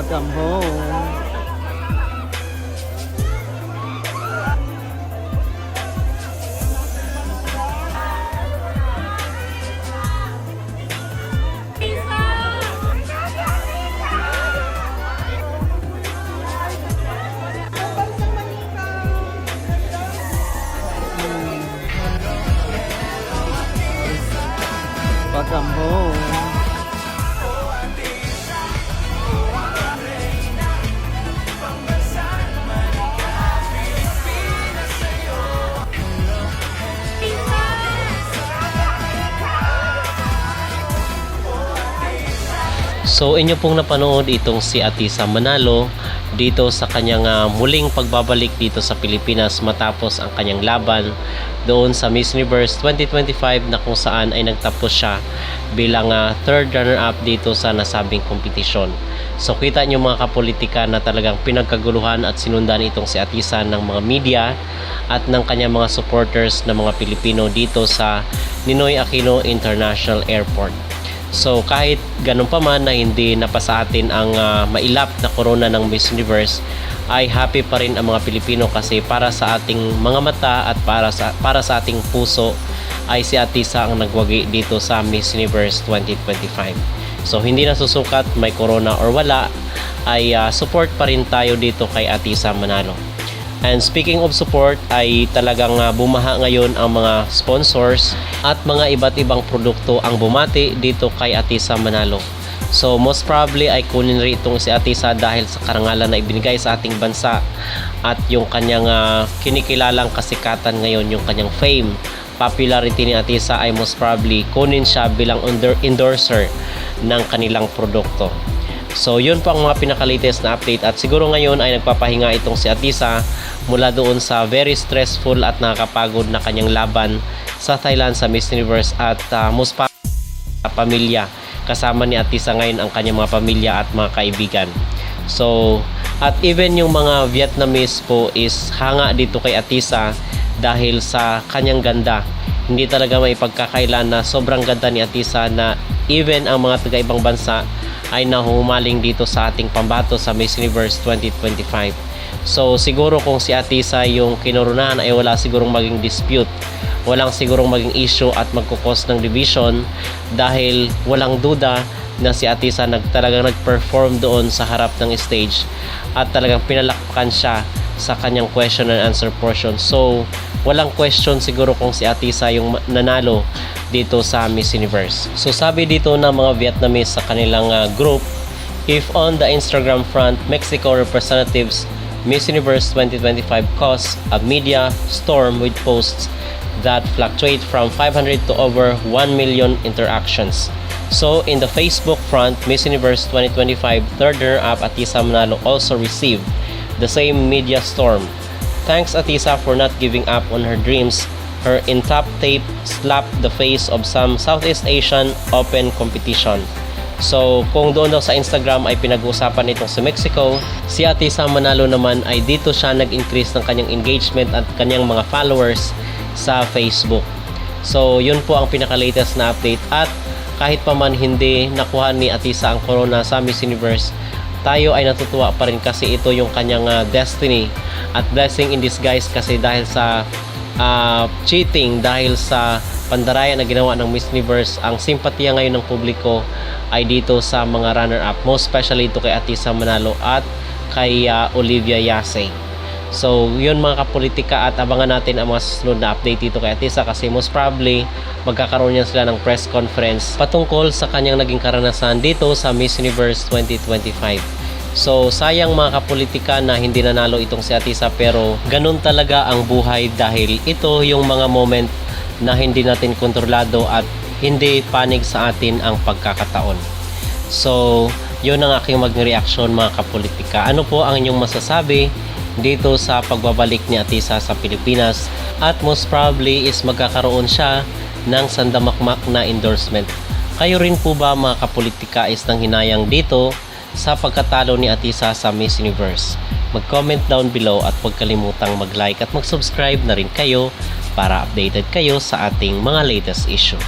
Welcome home. Welcome home. So inyo pong napanood itong si Atisa Manalo dito sa kanyang muling pagbabalik dito sa Pilipinas matapos ang kanyang laban doon sa Miss Universe 2025 na kung saan ay nagtapos siya bilang third runner-up dito sa nasabing kompetisyon. So kita nyo mga kapolitika na talagang pinagkaguluhan at sinundan itong si Atisa ng mga media at ng kanyang mga supporters na mga Pilipino dito sa Ninoy Aquino International Airport. So kahit ganun pa man na hindi napasa atin ang mailap na corona ng Miss Universe, ay happy pa rin ang mga Pilipino kasi para sa ating mga mata at para sa ating puso ay si Atisa ang nagwagi dito sa Miss Universe 2025. So hindi na susukat may corona or wala, ay support pa rin tayo dito kay Atisa Manalo. And speaking of support, ay talagang bumaha ngayon ang mga sponsors at mga iba't ibang produkto ang bumati dito kay Atisa Manalo. So most probably ay kunin rin itong si Atisa dahil sa karangalan na ibinigay sa ating bansa at yung kanyang kinikilalang kasikatan ngayon, yung kanyang fame, popularity ni Atisa ay most probably kunin siya bilang endorser ng kanilang produkto. So yun po ang mga pinaka-latest na update at siguro ngayon ay nagpapahinga itong si Atisa mula doon sa very stressful at nakakapagod na kanyang laban sa Thailand sa Miss Universe at most pamilya. Kasama ni Atisa ngayon ang kanyang mga pamilya at mga kaibigan. So at even yung mga Vietnamese po is hanga dito kay Atisa dahil sa kanyang ganda. Hindi talaga may pagkakailan na sobrang ganda ni Atisa na even ang mga taga-ibang bansa ay nahumaling dito sa ating pambato sa Miss Universe 2025. So siguro kung si Atisa yung kinurunahan ay wala sigurong maging dispute, walang sigurong maging issue at magkukos ng division dahil walang duda na si Atisa talagang nag-perform doon sa harap ng stage at talagang pinalakpakan siya sa kanyang question and answer portion. So walang question siguro kung si Atisa yung nanalo dito sa Miss Universe. So sabi dito ng mga Vietnamese sa kanilang group, if on the Instagram front, Mexico representatives Miss Universe 2025 caused a media storm with posts that fluctuate from 500 to over 1 million interactions. So in the Facebook front, Miss Universe 2025 third runner-up Atisa Manalo also received the same media storm. Thanks Atisa for not giving up on her dreams. Her in-top tape slapped the face of some Southeast Asian open competition. So kung doon daw sa Instagram ay pinag-uusapan itong sa Mexico, si Atisa Manalo naman ay dito siya nag-increase ng kanyang engagement at kanyang mga followers sa Facebook. So yun po ang pinaka-latest na update at kahit pa man hindi nakuha ni Atisa ang corona sa Miss Universe, tayo ay natutuwa pa rin kasi ito yung kanyang destiny at blessing in disguise kasi dahil sa cheating, dahil sa pandaraya na ginawa ng Miss Universe, ang simpatiya ngayon ng publiko ay dito sa mga runner-up, most especially ito kay Atisa Manalo at kay Olivia Yase. So yun mga kapolitika at abangan natin ang mga susunod na update dito kay Atisa kasi most probably magkakaroon yan sila ng press conference patungkol sa kanyang naging karanasan dito sa Miss Universe 2025. So sayang mga kapolitika na hindi nanalo itong si Atisa pero ganun talaga ang buhay dahil ito yung mga moment na hindi natin kontrolado at hindi panig sa atin ang pagkakataon. So yun ang aking mag-reaction mga kapolitika. Ano po ang inyong masasabi dito sa pagbabalik ni Atisa sa Pilipinas at most probably is magkakaroon siya ng sandamakmak na endorsement. Kayo rin po ba mga kapolitika is nang hinayang dito sa pagkatalo ni Atisa sa Miss Universe? Mag-comment down below at huwag kalimutang mag-like at mag-subscribe na rin kayo para updated kayo sa ating mga latest issue.